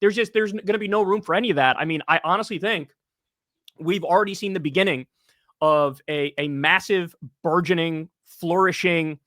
There's going to be no room for any of that. I mean, I honestly think we've already seen the beginning of a massive, burgeoning, flourishing,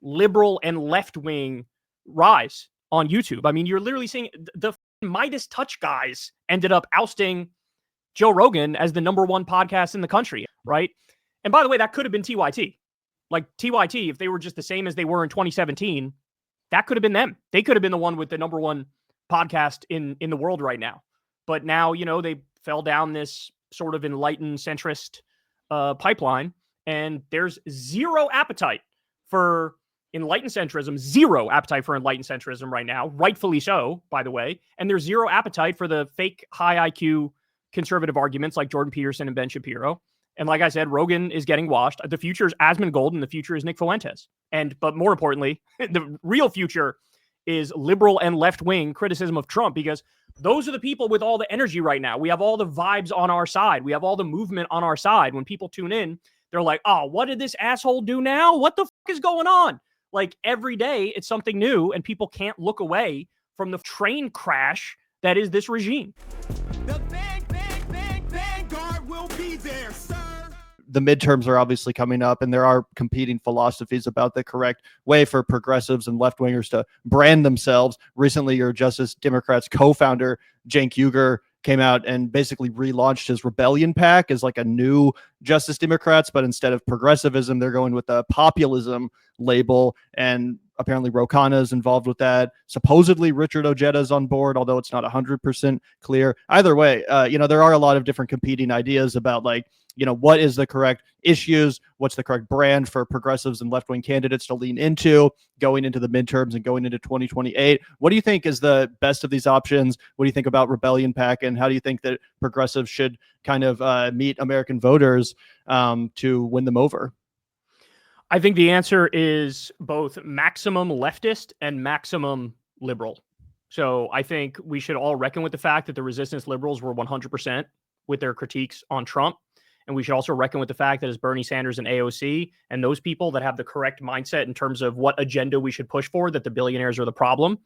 liberal and left-wing rise on YouTube. I mean, you're literally seeing the Midas Touch guys ended up ousting Joe Rogan as the #1 podcast in the country, right? And by the way, that could have been TYT. Like TYT, if they were just the same as they were in 2017, that could have been them. They could have been the one with the #1 podcast in the world right now. But now, they fell down this sort of enlightened centrist pipeline, and there's zero appetite for enlightened centrism, zero appetite for enlightened centrism right now, rightfully so, by the way. And there's zero appetite for the fake high IQ conservative arguments like Jordan Peterson and Ben Shapiro. And like I said, Rogan is getting washed. The future is Asmongold, and the future is Nick Fuentes. But more importantly, the real future is liberal and left-wing criticism of Trump, because those are the people with all the energy right now. We have all the vibes on our side. We have all the movement on our side. When people tune in, they're like, oh, what did this asshole do now? What the fuck is going on? Like every day it's something new, and people can't look away from the train crash that is this regime. The vanguard will be there, sir. The midterms are obviously coming up, and there are competing philosophies about the correct way for progressives and left-wingers to brand themselves. Recently, your Justice Democrats co-founder, Cenk Uygur, came out and basically relaunched his Rebellion PAC as like a new Justice Democrats, but instead of progressivism, they're going with the populism label, and apparently Ro Khanna is involved with that. Supposedly Richard Ojeda is on board, although it's not 100% clear. Either way, there are a lot of different competing ideas about what is the correct issues, what's the correct brand for progressives and left-wing candidates to lean into going into the midterms and going into 2028. What do you think is the best of these options? What do you think about Rebellion PAC, and how do you think that progressives should kind of meet American voters to win them over? I think the answer is both maximum leftist and maximum liberal. So I think we should all reckon with the fact that the resistance liberals were 100% with their critiques on Trump. And we should also reckon with the fact that as Bernie Sanders and AOC and those people that have the correct mindset in terms of what agenda we should push for, that the billionaires are the problem.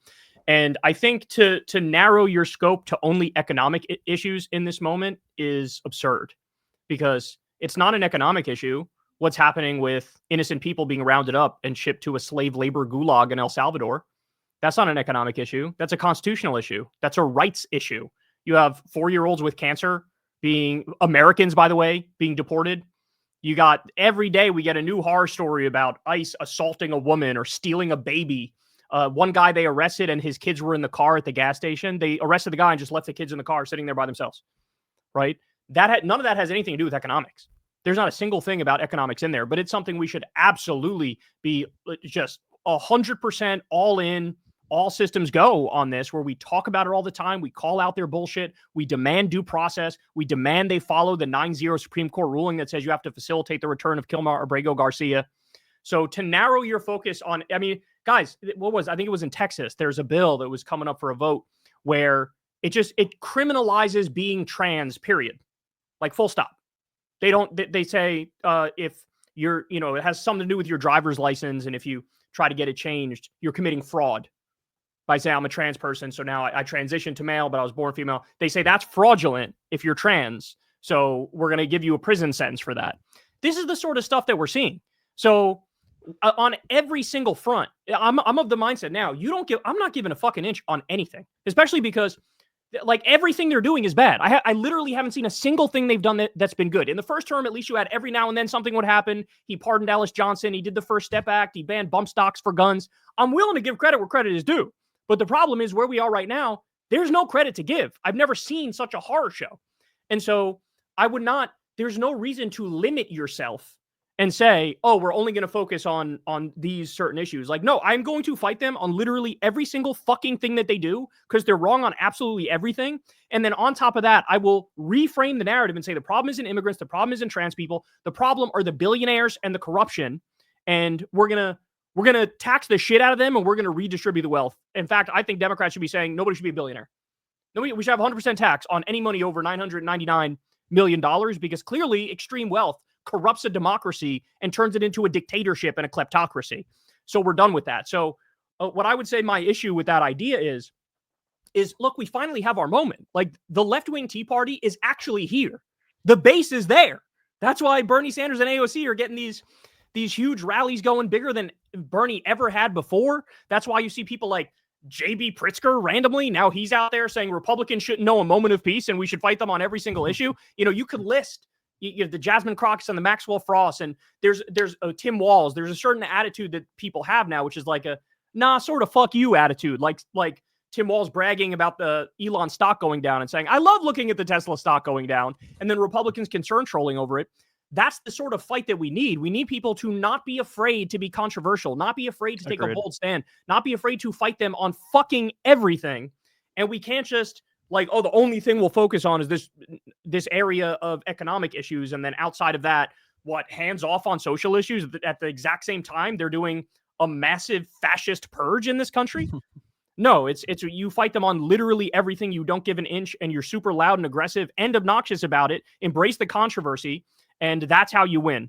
And I think to narrow your scope to only economic issues in this moment is absurd, because it's not an economic issue. What's happening with innocent people being rounded up and shipped to a slave labor gulag in El Salvador, that's not an economic issue. That's a constitutional issue. That's a rights issue. You have 4-year-olds with cancer being Americans, by the way, being deported. You got every day we get a new horror story about ICE assaulting a woman or stealing a baby. One guy they arrested and his kids were in the car at the gas station. They arrested the guy and just left the kids in the car sitting there by themselves, right? None of that has anything to do with economics. There's not a single thing about economics in there, but it's something we should absolutely be just 100% all in, all systems go on this, where we talk about it all the time. We call out their bullshit. We demand due process. We demand they follow the 9-0 Supreme Court ruling that says you have to facilitate the return of Kilmar Abrego Garcia. So to narrow your focus on, I mean, guys, I think it was in Texas. There's a bill that was coming up for a vote where it criminalizes being trans, period. Like full stop. They say if you're, it has something to do with your driver's license, and if you try to get it changed, you're committing fraud by saying I'm a trans person, so now I transitioned to male, but I was born female. They say that's fraudulent if you're trans, so we're going to give you a prison sentence for that. This is the sort of stuff that we're seeing. So on every single front, I'm of the mindset now, I'm not giving a fucking inch on anything, especially because like everything they're doing is bad. I literally haven't seen a single thing they've done that's been good. In the first term, at least you had every now and then something would happen. He pardoned Alice Johnson. He did the First Step Act. He banned bump stocks for guns. I'm willing to give credit where credit is due. But the problem is where we are right now, there's no credit to give. I've never seen such a horror show. And so there's no reason to limit yourself and say, oh, we're only going to focus on these certain issues. Like, no, I'm going to fight them on literally every single fucking thing that they do, because they're wrong on absolutely everything. And then on top of that, I will reframe the narrative and say the problem isn't immigrants, the problem isn't trans people, the problem are the billionaires and the corruption. And we're going to tax the shit out of them, and we're going to redistribute the wealth. In fact, I think Democrats should be saying nobody should be a billionaire. We should have 100% tax on any money over $999 million, because clearly extreme wealth corrupts a democracy and turns it into a dictatorship and a kleptocracy. So we're done with that. So what I would say my issue with that idea is is, look, we finally have our moment. Like, the left-wing Tea Party is actually here. The base is there. That's why Bernie Sanders and AOC are getting these huge rallies going, bigger than Bernie ever had before. That's why you see people like J.B. Pritzker randomly. Now he's out there saying Republicans shouldn't know a moment of peace and we should fight them on every single issue. You know, you could list the Jasmine Crocks and the Maxwell Frost, and there's Tim Walz. There's a certain attitude that people have now, which is like a sort of fuck you attitude. Like Tim Walz bragging about the Elon stock going down and saying, I love looking at the Tesla stock going down, and then Republicans concern trolling over it. That's the sort of fight that we need. We need people to not be afraid to be controversial, not be afraid to take a bold stand, not be afraid to fight them on fucking everything. And we can't just like, oh, the only thing we'll focus on is this area of economic issues. And then outside of that, hands off on social issues. At the exact same time, they're doing a massive fascist purge in this country. No, it's you fight them on literally everything. You don't give an inch, and you're super loud and aggressive and obnoxious about it. Embrace the controversy. And that's how you win.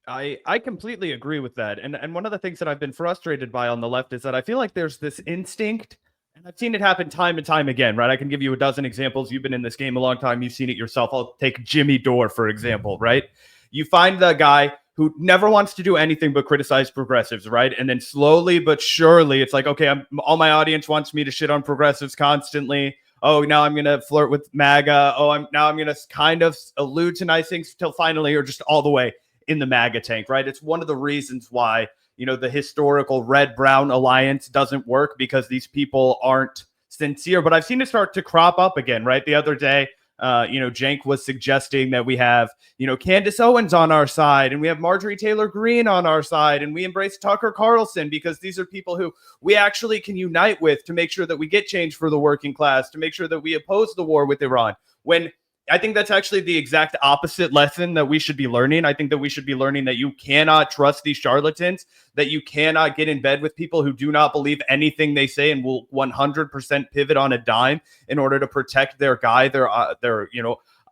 I completely agree with that. And one of the things that I've been frustrated by on the left is that I feel like there's this instinct, and I've seen it happen time and time again, right? I can give you a dozen examples. You've been in this game a long time. You've seen it yourself. I'll take Jimmy Dore, for example, right? You find the guy who never wants to do anything but criticize progressives, right? And then slowly but surely, it's like, okay, all my audience wants me to shit on progressives constantly. Oh, now I'm going to flirt with MAGA. Oh, I'm going to kind of allude to nice things till finally, or just all the way in the MAGA tank, right? It's one of the reasons why, you know, the historical red-brown alliance doesn't work, because these people aren't sincere. But I've seen it start to crop up again, right? The other day, Cenk was suggesting that we have, Candace Owens on our side, and we have Marjorie Taylor Greene on our side, and we embrace Tucker Carlson, because these are people who we actually can unite with to make sure that we get change for the working class, to make sure that we oppose the war with Iran. When I think that's actually the exact opposite lesson that we should be learning. I think that we should be learning that you cannot trust these charlatans, that you cannot get in bed with people who do not believe anything they say and will 100% pivot on a dime in order to protect their guy, their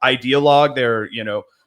ideologue, their,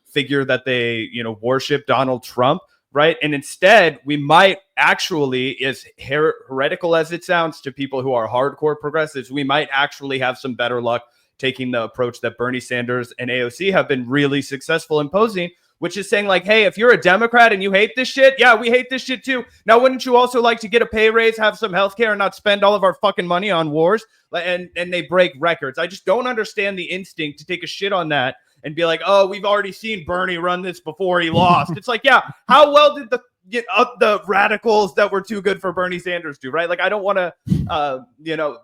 figure that they, worship, Donald Trump, right? And instead, we might actually, as heretical as it sounds to people who are hardcore progressives, we might actually have some better luck taking the approach that Bernie Sanders and AOC have been really successful imposing, which is saying like, hey, if you're a Democrat and you hate this shit, yeah, we hate this shit too. Now, wouldn't you also like to get a pay raise, have some healthcare, and not spend all of our fucking money on wars? And they break records. I just don't understand the instinct to take a shit on that and be like, oh, we've already seen Bernie run this before he lost. It's like, yeah, how well did the radicals that were too good for Bernie Sanders do, right? Like, I don't want to,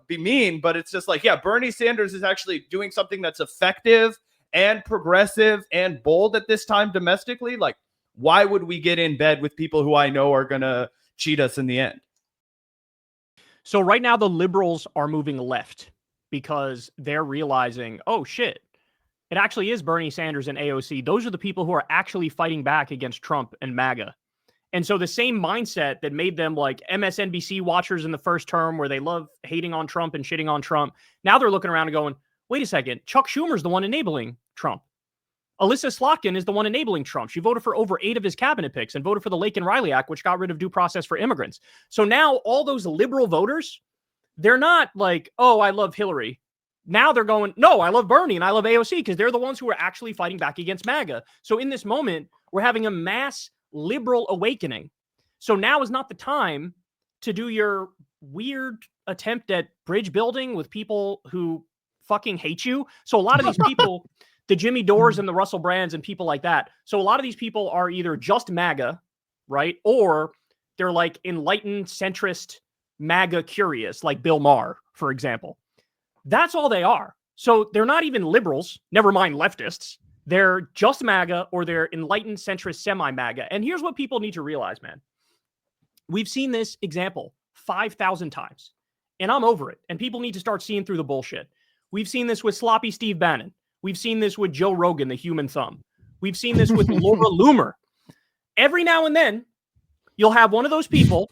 be mean, but it's just like, yeah, Bernie Sanders is actually doing something that's effective and progressive and bold at this time domestically. Like, why would we get in bed with people who I know are going to cheat us in the end? So right now the liberals are moving left because they're realizing, oh shit, it actually is Bernie Sanders and AOC. Those are the people who are actually fighting back against Trump and MAGA. And so the same mindset that made them like MSNBC watchers in the first term, where they love hating on Trump and shitting on Trump, now they're looking around and going, wait a second, Chuck Schumer's the one enabling Trump. Alyssa Slotkin is the one enabling Trump. She voted for over 8 of his cabinet picks and voted for the Lake and Riley Act, which got rid of due process for immigrants. So now all those liberal voters, they're not like, oh, I love Hillary. Now they're going, no, I love Bernie and I love AOC, because they're the ones who are actually fighting back against MAGA. So in this moment, we're having a mass liberal awakening. So now is not the time to do your weird attempt at bridge building with people who fucking hate you. So a lot of these people, the Jimmy Dores and the Russell Brands and people like that. So a lot of these people are either just MAGA, right? Or they're like enlightened, centrist, MAGA curious, like Bill Maher, for example. That's all they are. So they're not even liberals, never mind leftists. They're just MAGA, or they're enlightened, centrist, semi-MAGA. And here's what people need to realize, man. We've seen this example 5,000 times, and I'm over it. And people need to start seeing through the bullshit. We've seen this with sloppy Steve Bannon. We've seen this with Joe Rogan, the human thumb. We've seen this with Laura Loomer. Every now and then, you'll have one of those people,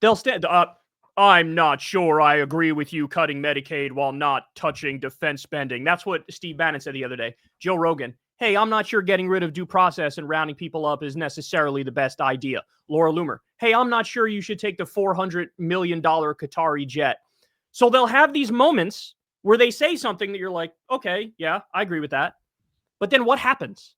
they'll stand up. I'm not sure I agree with you cutting Medicaid while not touching defense spending. That's what Steve Bannon said the other day. Joe Rogan, hey, I'm not sure getting rid of due process and rounding people up is necessarily the best idea. Laura Loomer, hey, I'm not sure you should take the $400 million Qatari jet So they'll have these moments where they say something that you're like, okay, yeah, I agree with that. But then what happens?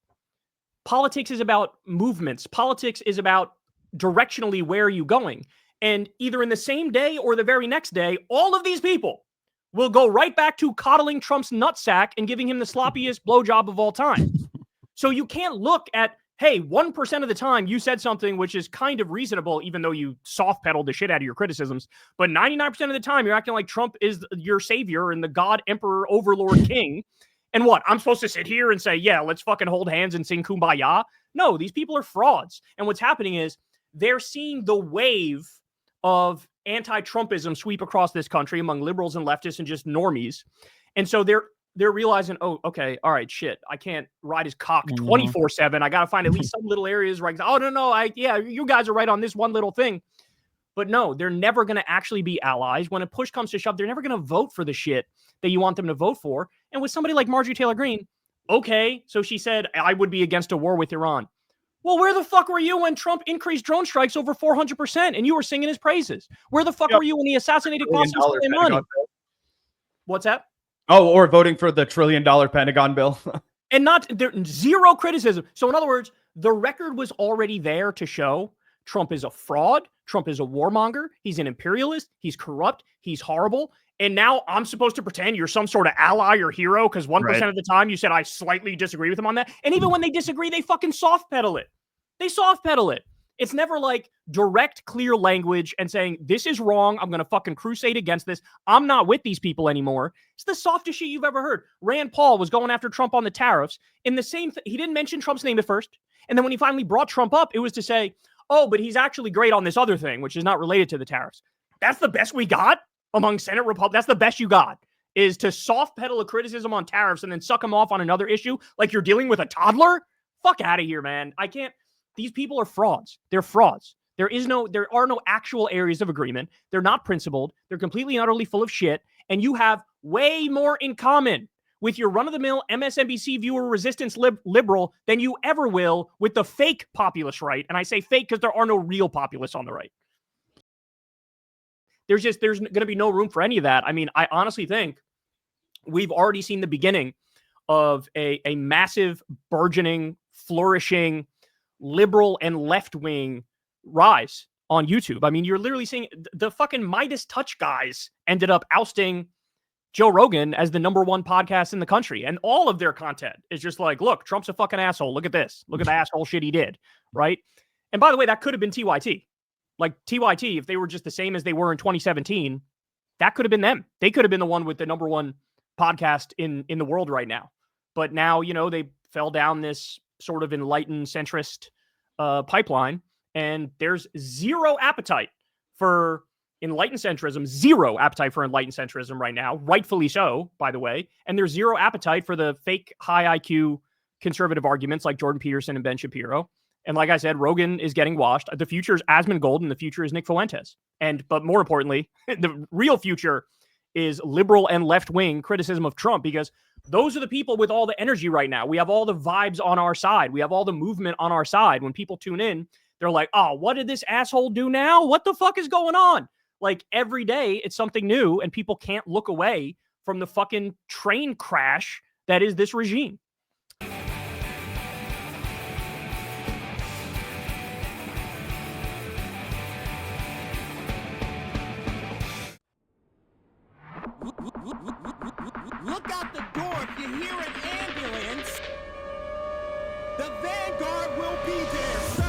Politics is about movements. Politics is about directionally where are you going? And either in the same day or the very next day, all of these people will go right back to coddling Trump's nutsack and giving him the sloppiest blowjob of all time. So you can't look at, hey, 1% of the time you said something which is kind of reasonable, even though you soft pedaled the shit out of your criticisms. But 99% of the time, you're acting like Trump is your savior and the God, Emperor, Overlord, King. And what? I'm supposed to sit here and say, yeah, let's fucking hold hands and sing Kumbaya? No, these people are frauds. And what's happening is they're seeing the wave of anti-Trumpism sweep across this country among liberals and leftists and just normies. And so they're realizing, oh, okay, all right, shit, I can't ride his cock 24/7. I got to find at least some little areas where I can, oh, no, yeah, you guys are right on this one little thing. But no, they're never going to actually be allies. When a push comes to shove, they're never going to vote for the shit that you want them to vote for. And with somebody like Marjorie Taylor Greene, okay, so she said, I would be against a war with Iran. Well, where the fuck were you when Trump increased drone strikes over 400% and you were singing his praises? Where the fuck were you when he assassinated Qasem Soleimani? What's that? Oh, or voting for the $1 trillion Pentagon bill. And not there, zero criticism. So in other words, the record was already there to show Trump is a fraud. Trump is a warmonger. He's an imperialist. He's corrupt. He's horrible. And now I'm supposed to pretend you're some sort of ally or hero because 1% of the time you said I slightly disagree with him on that. And even when they disagree, they fucking soft pedal it. They soft pedal it. It's never like direct, clear language and saying, this is wrong. I'm going to fucking crusade against this. I'm not with these people anymore. It's the softest shit you've ever heard. Rand Paul was going after Trump on the tariffs. In the same he didn't mention Trump's name at first. And then when he finally brought Trump up, it was to say, oh, but he's actually great on this other thing, which is not related to the tariffs. That's the best we got among Senate Republicans. That's the best you got, is to soft pedal a criticism on tariffs and then suck them off on another issue like you're dealing with a toddler? Fuck out of here, man. I can't. These people are frauds. They're frauds. There are no actual areas of agreement. They're not principled. They're completely and utterly full of shit. And you have way more in common with your run-of-the-mill MSNBC viewer resistance liberal than you ever will with the fake populist right. And I say fake because there are no real populists on the right. There's going to be no room for any of that. I mean, I honestly think we've already seen the beginning of a massive, burgeoning, flourishing, liberal and left-wing rise on YouTube. I mean, you're literally seeing the fucking Midas Touch guys ended up ousting Joe Rogan as the #1 podcast in the country. And all of their content is just like, look, Trump's a fucking asshole. Look at this. Look at the asshole shit he did. Right. And by the way, that could have been TYT. Like TYT, if they were just the same as they were in 2017, that could have been them. They could have been the one with the #1 podcast in the world right now. But now, you know, they fell down this sort of enlightened centrist pipeline, and there's zero appetite for enlightened centrism, zero appetite for enlightened centrism right now, rightfully so, by the way, and there's zero appetite for the fake high IQ conservative arguments like Jordan Peterson and Ben Shapiro. And like I said, Rogan is getting washed. The future is Asmongold, and the future is Nick Fuentes. But more importantly, the real future is liberal and left-wing criticism of Trump, because those are the people with all the energy right now. We have all the vibes on our side. We have all the movement on our side. When people tune in, they're like, oh, what did this asshole do now? What the fuck is going on? Like every day, it's something new, and people can't look away from the fucking train crash that is this regime. Look out the door if you hear an ambulance. The Vanguard will be there, sir.